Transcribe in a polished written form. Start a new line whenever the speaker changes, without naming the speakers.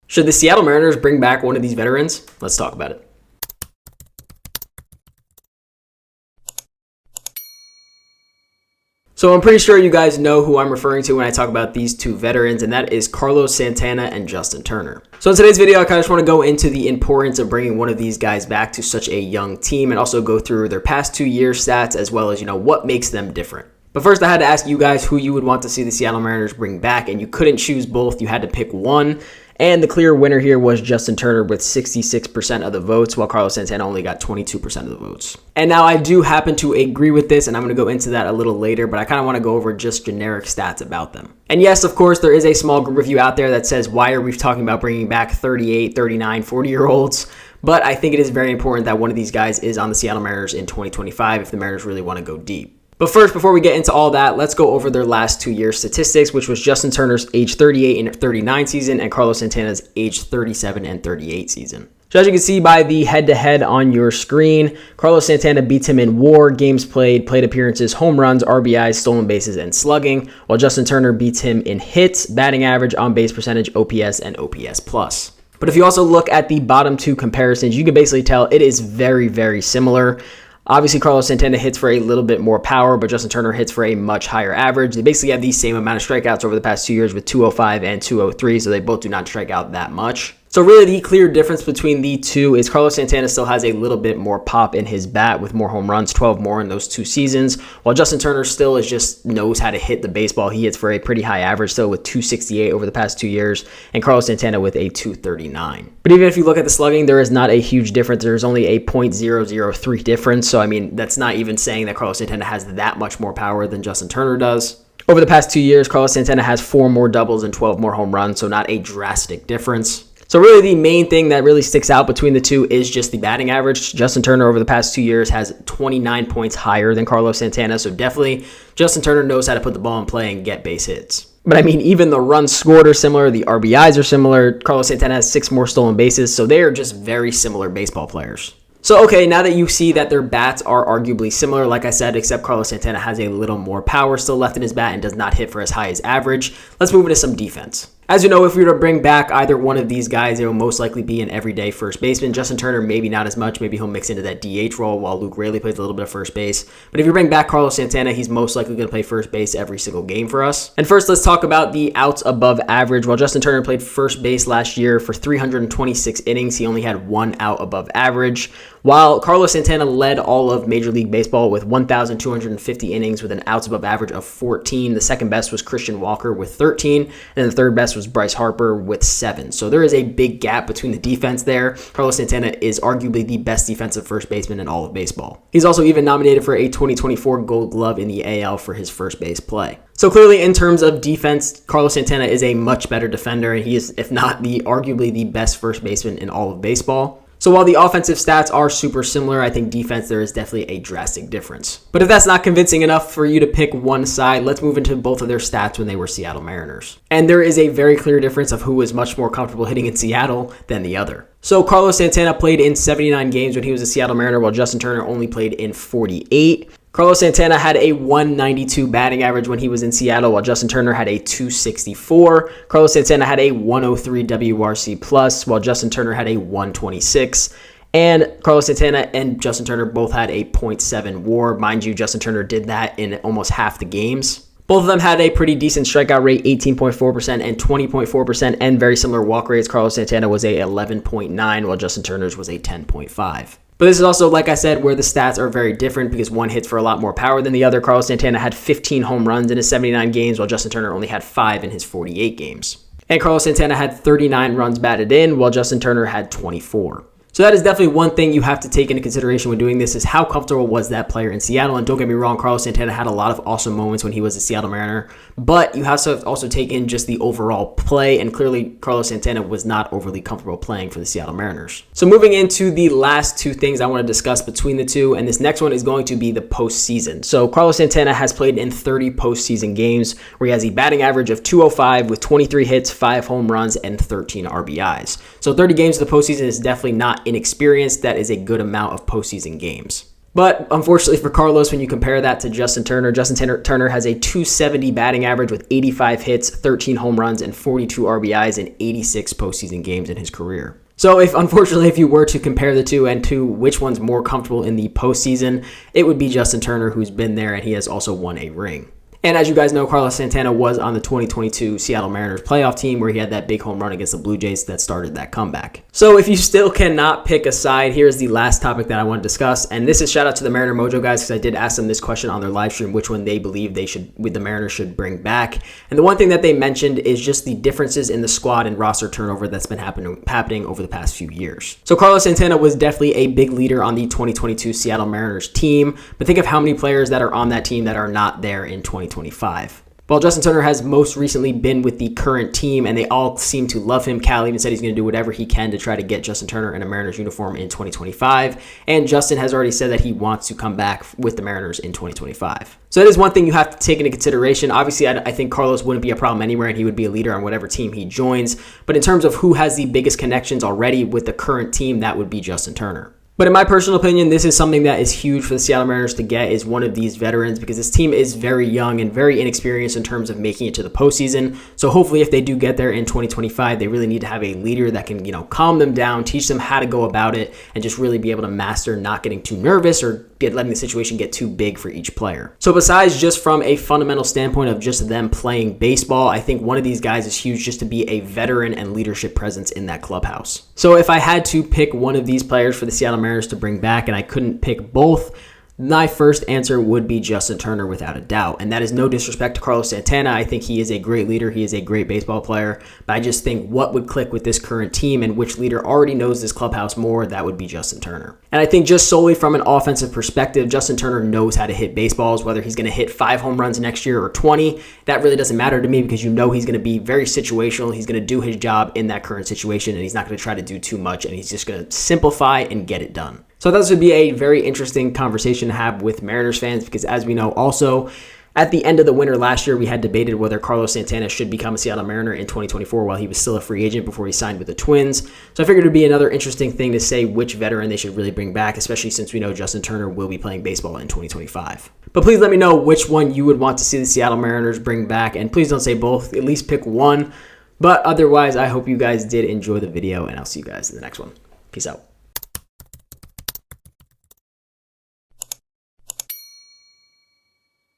Should the Seattle Mariners bring back one of these veterans? Let's talk about it. So I'm pretty sure you guys know who I'm referring to when I talk about these two veterans, and that is Carlos Santana and Justin Turner. So in today's video, I kind of just want to go into the importance of bringing one of these guys back to such a young team and also go through their past 2 year stats as well as, what makes them different. But first, I had to ask you guys who you would want to see the Seattle Mariners bring back, and you couldn't choose both. You had to pick one. And the clear winner here was Justin Turner with 66% of the votes, while Carlos Santana only got 22% of the votes. And now I do happen to agree with this, and I'm going to go into that a little later, but I kind of want to go over just generic stats about them. And yes, of course, there is a small group of you out there that says, why are we talking about bringing back 38, 39, 40-year-olds? But I think it is very important that one of these guys is on the Seattle Mariners in 2025 if the Mariners really want to go deep. But first, before we get into all that, let's go over their last 2 year statistics, which was Justin Turner's age 38 and 39 season and Carlos Santana's age 37 and 38 season. So as you can see by the head-to-head on your screen, Carlos Santana beats him in WAR, games played, plate appearances, home runs, RBIs, stolen bases, and slugging, while Justin Turner beats him in hits, batting average, on-base percentage, OPS, and OPS+. But if you also look at the bottom two comparisons, you can basically tell it is very, very similar. Obviously, Carlos Santana hits for a little bit more power, but Justin Turner hits for a much higher average. They basically have the same amount of strikeouts over the past 2 years with 205 and 203, so they both do not strike out that much. So really the clear difference between the two is Carlos Santana still has a little bit more pop in his bat with more home runs, 12 more in those 2 seasons, while Justin Turner still just knows how to hit the baseball. He hits for a pretty high average still with 268 over the past 2 years, and Carlos Santana with a 239. But even if you look at the slugging, there is not a huge difference. There's only a .003 difference, so I mean, that's not even saying that Carlos Santana has that much more power than Justin Turner does. Over the past 2 years, Carlos Santana has 4 more doubles and 12 more home runs, so not a drastic difference. So really the main thing that really sticks out between the two is just the batting average. Justin Turner over the past 2 years has 29 points higher than Carlos Santana. So definitely Justin Turner knows how to put the ball in play and get base hits. But I mean, even the runs scored are similar. The RBIs are similar. Carlos Santana has 6 more stolen bases. So they are just very similar baseball players. So, okay, now that you see that their bats are arguably similar, like I said, except Carlos Santana has a little more power still left in his bat and does not hit for as high as average, let's move into some defense. As you know, if we were to bring back either one of these guys, it will most likely be an everyday first baseman. Justin Turner, maybe not as much. Maybe he'll mix into that DH role while Luke Raley plays a little bit of first base. But if you bring back Carlos Santana, he's most likely going to play first base every single game for us. And first, let's talk about the outs above average. While Justin Turner played first base last year for 326 innings, he only had 1 out above average. While Carlos Santana led all of Major League Baseball with 1,250 innings with an outs above average of 14. The second best was Christian Walker with 13, and the third best was Bryce Harper with 7. So there is a big gap between the defense there. Carlos Santana is arguably the best defensive first baseman in all of baseball. He's also even nominated for a 2024 Gold Glove in the AL for his first base play. So clearly, in terms of defense, Carlos Santana is a much better defender, and he is, if not arguably the best first baseman in all of baseball. So while the offensive stats are super similar, I think defense there is definitely a drastic difference. But if that's not convincing enough for you to pick one side, let's move into both of their stats when they were Seattle Mariners. And there is a very clear difference of who was much more comfortable hitting in Seattle than the other. So Carlos Santana played in 79 games when he was a Seattle Mariner, while Justin Turner only played in 48. Carlos Santana had a 192 batting average when he was in Seattle, while Justin Turner had a 264. Carlos Santana had a 103 WRC plus, while Justin Turner had a 126. And Carlos Santana and Justin Turner both had a .7 WAR. Mind you, Justin Turner did that in almost half the games. Both of them had a pretty decent strikeout rate, 18.4% and 20.4%, and very similar walk rates. Carlos Santana was a 11.9, while Justin Turner's was a 10.5. But this is also, like I said, where the stats are very different because one hits for a lot more power than the other. Carlos Santana had 15 home runs in his 79 games, while Justin Turner only had 5 in his 48 games. And Carlos Santana had 39 runs batted in, while Justin Turner had 24. So that is definitely one thing you have to take into consideration when doing this is how comfortable was that player in Seattle. And don't get me wrong, Carlos Santana had a lot of awesome moments when he was a Seattle Mariner, but you have to also take in just the overall play. And clearly Carlos Santana was not overly comfortable playing for the Seattle Mariners. So moving into the last two things I want to discuss between the two, and this next one is going to be the postseason. So Carlos Santana has played in 30 postseason games where he has a batting average of 205 with 23 hits, 5 home runs, and 13 RBIs. So 30 games of the postseason is definitely not inexperienced. That is a good amount of postseason games. But unfortunately for Carlos, when you compare that to Justin Turner has a 270 batting average with 85 hits, 13 home runs, and 42 RBIs in 86 postseason games in his career. So unfortunately, if you were to compare the two and to which one's more comfortable in the postseason, it would be Justin Turner, who's been there, and he has also won a ring. And as you guys know, Carlos Santana was on the 2022 Seattle Mariners playoff team where he had that big home run against the Blue Jays that started that comeback. So if you still cannot pick a side, here's the last topic that I want to discuss. And this is shout out to the Mariner Mojo guys, because I did ask them this question on their live stream, which one they believe the Mariners should bring back. And the one thing that they mentioned is just the differences in the squad and roster turnover that's been happening over the past few years. So Carlos Santana was definitely a big leader on the 2022 Seattle Mariners team, but think of how many players that are on that team that are not there in 2025. While Justin Turner has most recently been with the current team and they all seem to love him, Cal even said he's going to do whatever he can to try to get Justin Turner in a Mariners uniform in 2025. And Justin has already said that he wants to come back with the Mariners in 2025. So that is one thing you have to take into consideration. Obviously, I think Carlos wouldn't be a problem anywhere and he would be a leader on whatever team he joins. But in terms of who has the biggest connections already with the current team, that would be Justin Turner. But in my personal opinion, this is something that is huge for the Seattle Mariners to get, is one of these veterans, because this team is very young and very inexperienced in terms of making it to the postseason. So hopefully if they do get there in 2025, they really need to have a leader that can, calm them down, teach them how to go about it, and just really be able to master not getting too nervous or letting the situation get too big for each player. So besides just from a fundamental standpoint of just them playing baseball, I think one of these guys is huge just to be a veteran and leadership presence in that clubhouse. So if I had to pick one of these players for the Seattle Mariners to bring back and I couldn't pick both, my first answer would be Justin Turner without a doubt. And that is no disrespect to Carlos Santana. I think he is a great leader. He is a great baseball player. But I just think what would click with this current team and which leader already knows this clubhouse more, that would be Justin Turner. And I think just solely from an offensive perspective, Justin Turner knows how to hit baseballs. Whether he's going to hit 5 home runs next year or 20, that really doesn't matter to me, because he's going to be very situational. He's going to do his job in that current situation, and he's not going to try to do too much, and he's just going to simplify and get it done. So this would be a very interesting conversation to have with Mariners fans, because as we know also, at the end of the winter last year, we had debated whether Carlos Santana should become a Seattle Mariner in 2024 while he was still a free agent before he signed with the Twins. So I figured it would be another interesting thing to say which veteran they should really bring back, especially since we know Justin Turner will be playing baseball in 2025. But please let me know which one you would want to see the Seattle Mariners bring back, and please don't say both, at least pick one. But otherwise, I hope you guys did enjoy the video, and I'll see you guys in the next one. Peace out.